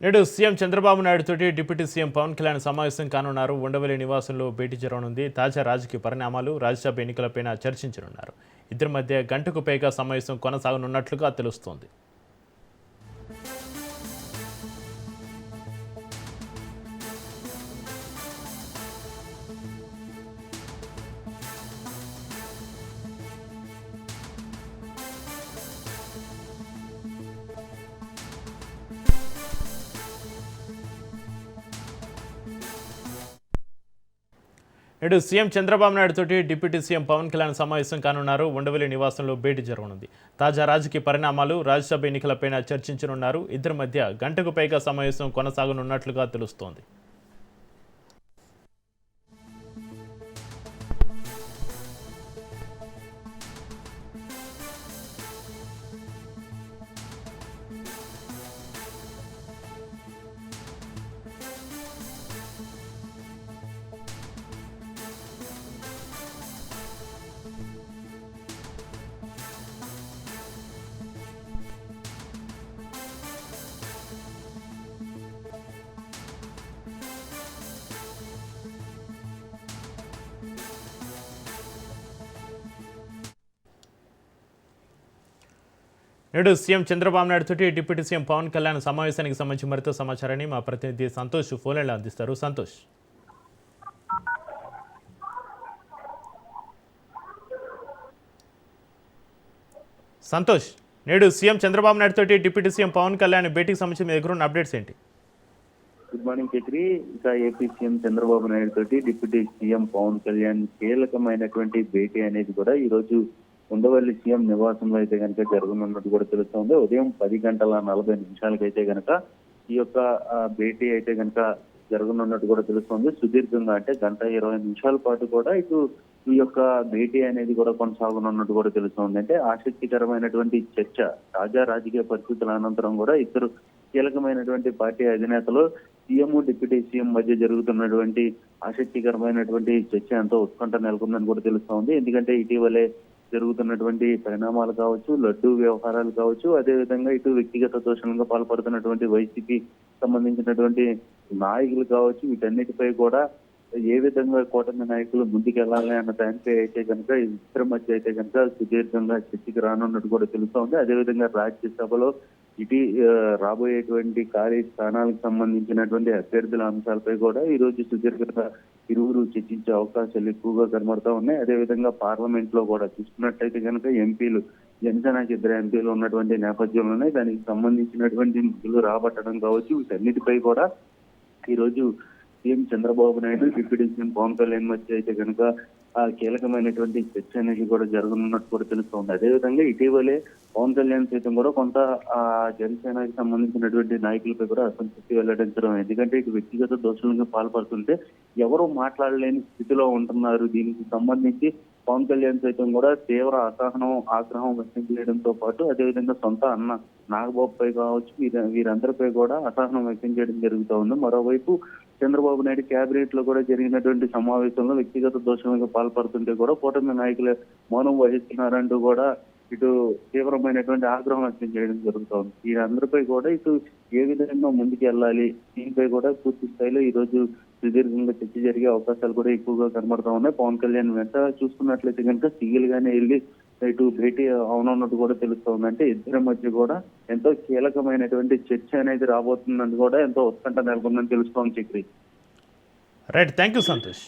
నేడు సీఎం చంద్రబాబు నాయుడు తోటి deputy CM Pawan Kalyan సమావేశం కానున్నారు. ఉండవల్లి నివాసంలో భేటీ జరగనుంది. తాజా రాజకీయ పరిణామాలు, రాజ్యసభ ఎన్నికలపైన చర్చించనున్నారు. ఇద్దరి మధ్య గంటకు పైగా సమావేశం కొనసాగనున్నట్లుగా తెలుస్తోంది. నేడు సీఎం చంద్రబాబు నాయుడు తోటి డిప్యూటీ సీఎం పవన్ కళ్యాణ్ సమావేశం కానున్నారు. ఉండవల్లి నివాసంలో భేటీ జరగనుంది. తాజా రాజకీయ పరిణామాలు, రాజ్యసభ ఎన్నికలపైన చర్చించనున్నారు. ఇద్దరి మధ్య గంటకు పైగా సమావేశం కొనసాగనున్నట్లుగా తెలుస్తోంది. నేడు సీఎం చంద్రబాబు నాయుడు తోటి డిప్యూటీ సీఎం పవన్ కళ్యాణ్ సమావేశానికి సంబంధించి మరింత సమాచారాన్ని మా ప్రతినిధి సంతోష్ ఫోన్లో అందిస్తారు. సంతోష్, నేడు సీఎం చంద్రబాబు నాయుడు తోటి డిప్యూటీ సీఎం పవన్ కళ్యాణ్ భేటీకి సంబంధించి మీ దగ్గర ఉన్న అప్డేట్స్ ఏంటి? Good morning Chakri. ఇక ఏపీ సీఎం చంద్రబాబు నాయుడు తోటి డిప్యూటీ సీఎం పవన్ కళ్యాణ్ కీలకమైనటువంటి భేటీ అనేది కూడా ఈ రోజు ఉండవల్లి సీఎం నివాసంలో అయితే కనుక జరగనున్నట్టు కూడా తెలుస్తోంది. ఉదయం 10:40 అయితే కనుక ఈ యొక్క భేటీ అయితే కనుక జరగనున్నట్టు కూడా తెలుస్తోంది. సుదీర్ఘంగా అంటే 1:20 పాటు కూడా ఇటు ఈ యొక్క భేటీ అనేది కూడా కొనసాగనున్నట్టు కూడా తెలుస్తోంది. అంటే ఆసక్తికరమైనటువంటి చర్చ, తాజా రాజకీయ పరిస్థితుల అనంతరం కూడా ఇద్దరు కీలకమైనటువంటి పార్టీ అధినేతలు సీఎం, డిప్యూటీ సీఎం మధ్య జరుగుతున్నటువంటి ఆసక్తికరమైనటువంటి చర్చ ఎంతో ఉత్కంఠ నెలకొందని కూడా తెలుస్తోంది. ఎందుకంటే ఇటీవలే జరుగుతున్నటువంటి పరిణామాలు కావచ్చు, లడ్డూ వ్యవహారాలు కావచ్చు, అదేవిధంగా ఇటు వ్యక్తిగత దోషణంగా పాల్పడుతున్నటువంటి వైసీపీ సంబంధించినటువంటి నాయకులు కావచ్చు, వీటన్నిటిపై కూడా ఏ విధంగా కూటమి నాయకులు ముందుకెళ్లాలి అన్న దానిపై అయితే కనుక ఇద్దరి మధ్య అయితే కనుక సుదీర్ఘంగా చర్చకి రానున్నట్టు కూడా తెలుస్తోంది. అదేవిధంగా రాజ్యసభలో ఇటు రాబోయేటువంటి ఖాళీ స్థానాలకు సంబంధించినటువంటి అభ్యర్థుల అంశాలపై కూడా ఈ రోజు సుదీర్ఘంగా ఇరువురు చర్చించే అవకాశాలు ఎక్కువగా కనబడతా ఉన్నాయి. అదేవిధంగా పార్లమెంట్ లో కూడా చూసుకున్నట్లయితే కనుక ఎంపీలు, జనసేనకి 2 ఎంపీలు ఉన్నటువంటి నేపథ్యంలోనే దానికి సంబంధించినటువంటి నిధులు రాబట్టడం కావచ్చు, వీటన్నిటిపై కూడా ఈ రోజు CM Chandrababu Naidu, deputy CM Pawan Kalyan మధ్య అయితే కనుక కీలకమైనటువంటి చర్చ అనేది కూడా జరగనున్నట్టు కూడా తెలుస్తోంది. అదేవిధంగా ఇటీవలే పవన్ కళ్యాణ్ సైతం కూడా కొంత జనసేనకి సంబంధించినటువంటి నాయకులపై కూడా అసంతృప్తి వెల్లడించడం. ఎందుకంటే ఇటు వ్యక్తిగత దోషులకు పాల్పడుతుంటే ఎవరు మాట్లాడలేని స్థితిలో ఉంటున్నారు. దీనికి సంబంధించి పవన్ కళ్యాణ్ సైతం కూడా తీవ్ర ఆగ్రహం వ్యక్తం చేయడంతో పాటు అదేవిధంగా సొంత అన్న నాగబాబుపై కావచ్చు, వీరందరిపై కూడా అసహనం వ్యక్తం చేయడం జరుగుతూ ఉంది. మరోవైపు చంద్రబాబు నాయుడు కేబినెట్ లో కూడా జరిగినటువంటి సమావేశంలో వ్యక్తిగత దోషణలకు పాల్పడుతుంటే కూడా కూటమి నాయకులు మౌనం వహిస్తున్నారంటూ కూడా ఇటు తీవ్రమైనటువంటి ఆగ్రహం వ్యక్తం చేయడం జరుగుతోంది. వీరందరిపై కూడా ఇటు ఏ విధంగా ముందుకు వెళ్ళాలి, దీనిపై కూడా పూర్తి స్థాయిలో ఈ రోజు సుదీర్ఘంగా చర్చ జరిగే అవకాశాలు కూడా ఎక్కువగా కనబడతా ఉన్నాయి. పవన్ కళ్యాణ్ వెంట చూసుకున్నట్లయితే కనుక సింగిల్ గానే వెళ్ళి ఇటు భేటీ అవనున్నట్టు కూడా తెలుస్తోంది. అంటే ఇద్దరి మధ్య కూడా ఎంతో కీలకమైనటువంటి చర్చ అనేది రాబోతుందని కూడా ఎంతో ఉత్కంఠ నెలకొందని తెలుస్తోంది Chakri. Right, thank you Santosh.